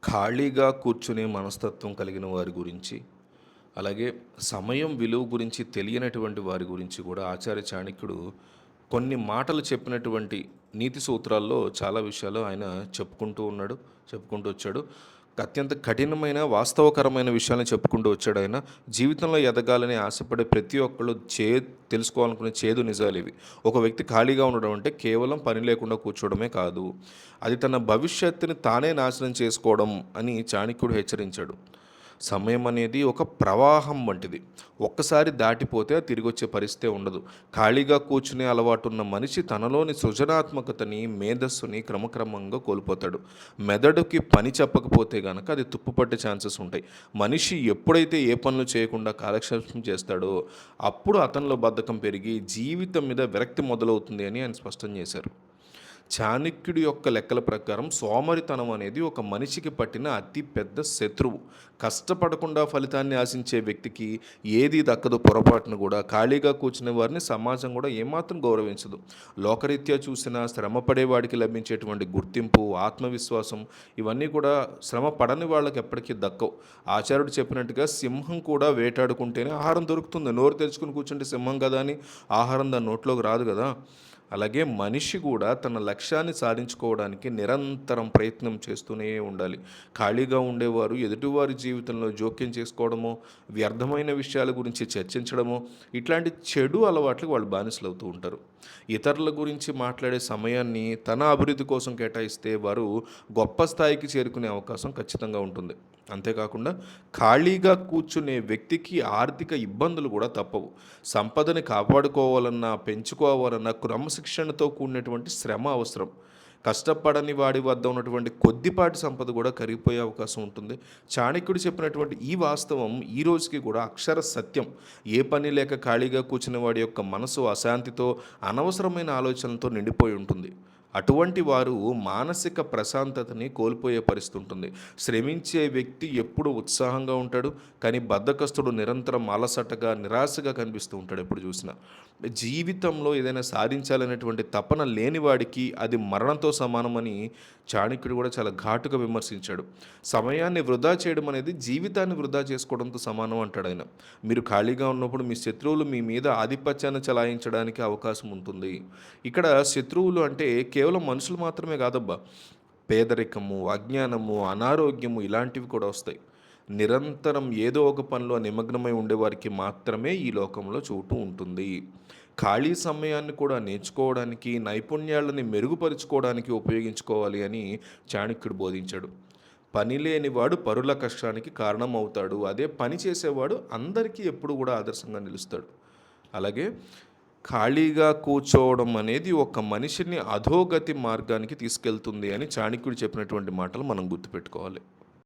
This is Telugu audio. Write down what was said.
ఖాళీగా కూర్చునే మనస్తత్వం కలిగిన వారి గురించి, అలాగే సమయం విలువ గురించి తెలియనటువంటి వారి గురించి కూడా ఆచార్య చాణక్యుడు కొన్ని మాటలు చెప్పినటువంటి నీతి సూత్రాల్లో చాలా విషయాలు ఆయన చెప్పుకుంటూ వచ్చాడు. అత్యంత కఠినమైన, వాస్తవకరమైన విషయాలను చెప్పుకుంటూ వచ్చాడు ఆయన. జీవితంలో ఎదగాలని ఆశపడే ప్రతి ఒక్కళ్ళు తెలుసుకోవాలనుకునే చేదు నిజాలు ఇవి. ఒక వ్యక్తి ఖాళీగా ఉండడం అంటే కేవలం పని లేకుండా కూర్చోవడమే కాదు. అది తన భవిష్యత్తుని తానే నాశనం చేసుకోవడం అని చాణక్యుడు హెచ్చరించాడు. సమయం అనేది ఒక ప్రవాహం వంటిది. ఒక్కసారి దాటిపోతే అది తిరిగొచ్చే పరిస్థితే ఉండదు. ఖాళీగా కూర్చునే అలవాటున్న మనిషి తనలోని సృజనాత్మకతని, మేధస్సుని క్రమక్రమంగా కోల్పోతాడు. మెదడుకి పని చెప్పకపోతే గనక అది తుప్పుపట్టే ఛాన్సెస్ ఉంటాయి. మనిషి ఎప్పుడైతే ఏ పనులు చేయకుండా కాలక్షేపం చేస్తాడో అప్పుడు అతనిలో బద్ధకం పెరిగి జీవితం మీద విరక్తి మొదలవుతుంది అని ఆయన స్పష్టం చేశారు. చాణక్యుడి యొక్క లెక్కల ప్రకారం సోమరితనం అనేది ఒక మనిషికి పట్టిన అతి పెద్ద శత్రువు. కష్టపడకుండా ఫలితాన్ని ఆశించే వ్యక్తికి ఏది దక్కదు. పొరపాటును కూడా ఖాళీగా కూర్చునే వారిని సమాజం కూడా ఏమాత్రం గౌరవించదు. లోకరీత్యా చూసినా శ్రమపడేవాడికి లభించేటువంటి గుర్తింపు, ఆత్మవిశ్వాసం ఇవన్నీ కూడా శ్రమ పడని వాళ్ళకి ఎప్పటికీ దక్కవు. ఆచార్యుడు చెప్పినట్టుగా సింహం కూడా వేటాడుకుంటేనే ఆహారం దొరుకుతుంది. నోరు తెరుచుకుని కూర్చుంటే సింహం కదా అని ఆహారం దాని నోట్లోకి రాదు కదా. అలాగే మనిషి కూడా తన లక్ష్యాన్ని సాధించుకోవడానికి నిరంతరం ప్రయత్నం చేస్తూనే ఉండాలి. ఖాళీగా ఉండేవారు ఎదుటివారి జీవితంలో జోక్యం చేసుకోవడమో, వ్యర్థమైన విషయాల గురించి చర్చించడమో, ఇట్లాంటి చెడు అలవాట్లకు వాళ్ళు బానిసలు అవుతూ ఉంటారు. ఇతరుల గురించి మాట్లాడే సమయాన్ని తన అభివృద్ధి కోసం కేటాయిస్తే వారు గొప్ప స్థాయికి చేరుకునే అవకాశం ఖచ్చితంగా ఉంటుంది. అంతేకాకుండా ఖాళీగా కూర్చునే వ్యక్తికి ఆర్థిక ఇబ్బందులు కూడా తప్పవు. సంపదని కాపాడుకోవాలన్నా, పెంచుకోవాలన్నా క్రమశిక్షణతో కూడినటువంటి శ్రమ అవసరం. కష్టపడని వాడి వద్ద ఉన్నటువంటి కొద్దిపాటి సంపద కూడా కరిగిపోయే అవకాశం ఉంటుంది. చాణక్యుడు చెప్పినటువంటి ఈ వాస్తవం ఈ రోజుకి కూడా అక్షర సత్యం. ఏ పని లేక ఖాళీగా కూర్చున్న వాడి యొక్క మనసు అశాంతితో, అనవసరమైన ఆలోచనలతో నిండిపోయి ఉంటుంది. అటువంటి వారు మానసిక ప్రశాంతతని కోల్పోయే పరిస్థితి ఉంటుంది. శ్రమించే వ్యక్తి ఎప్పుడు ఉత్సాహంగా ఉంటాడు, కానీ బద్ధకస్తుడు నిరంతరం అలసటగా, నిరాశగా కనిపిస్తూ ఉంటాడు ఎప్పుడు చూసినా. జీవితంలో ఏదైనా సాధించాలనేటువంటి తపన లేనివాడికి అది మరణంతో సమానమని చాణక్యుడు కూడా చాలా ఘాటుగా విమర్శించాడు. సమయాన్ని వృధా చేయడం అనేది జీవితాన్ని వృధా చేసుకోవడంతో సమానం అంటాడు ఆయన. మీరు ఖాళీగా ఉన్నప్పుడు మీ శత్రువులు మీ మీద ఆధిపత్యాన్ని చలాయించడానికి అవకాశం ఉంటుంది. ఇక్కడ శత్రువులు అంటే కేవలం మనుషులు మాత్రమే కాదబ్బా, పేదరికము, అజ్ఞానము, అనారోగ్యము ఇలాంటివి కూడా వస్తాయి. నిరంతరం ఏదో ఒక పనిలో నిమగ్నమై ఉండేవారికి మాత్రమే ఈ లోకంలో చోటు ఉంటుంది. ఖాళీ సమయాన్ని కూడా నేర్చుకోవడానికి, నైపుణ్యాలని మెరుగుపరుచుకోవడానికి ఉపయోగించుకోవాలి అని చాణక్యుడు బోధించాడు. పని లేనివాడు పరుల కష్టానికి కారణం అవుతాడు. అదే పని చేసేవాడు అందరికీ ఎప్పుడు కూడా ఆదర్శంగా నిలుస్తాడు. అలాగే ఖాళీగా కూర్చోవడం అనేది ఒక మనిషిని అధోగతి మార్గానికి తీసుకెళ్తుంది అని చాణక్యుడు చెప్పినటువంటి మాటలు మనం గుర్తుపెట్టుకోవాలి.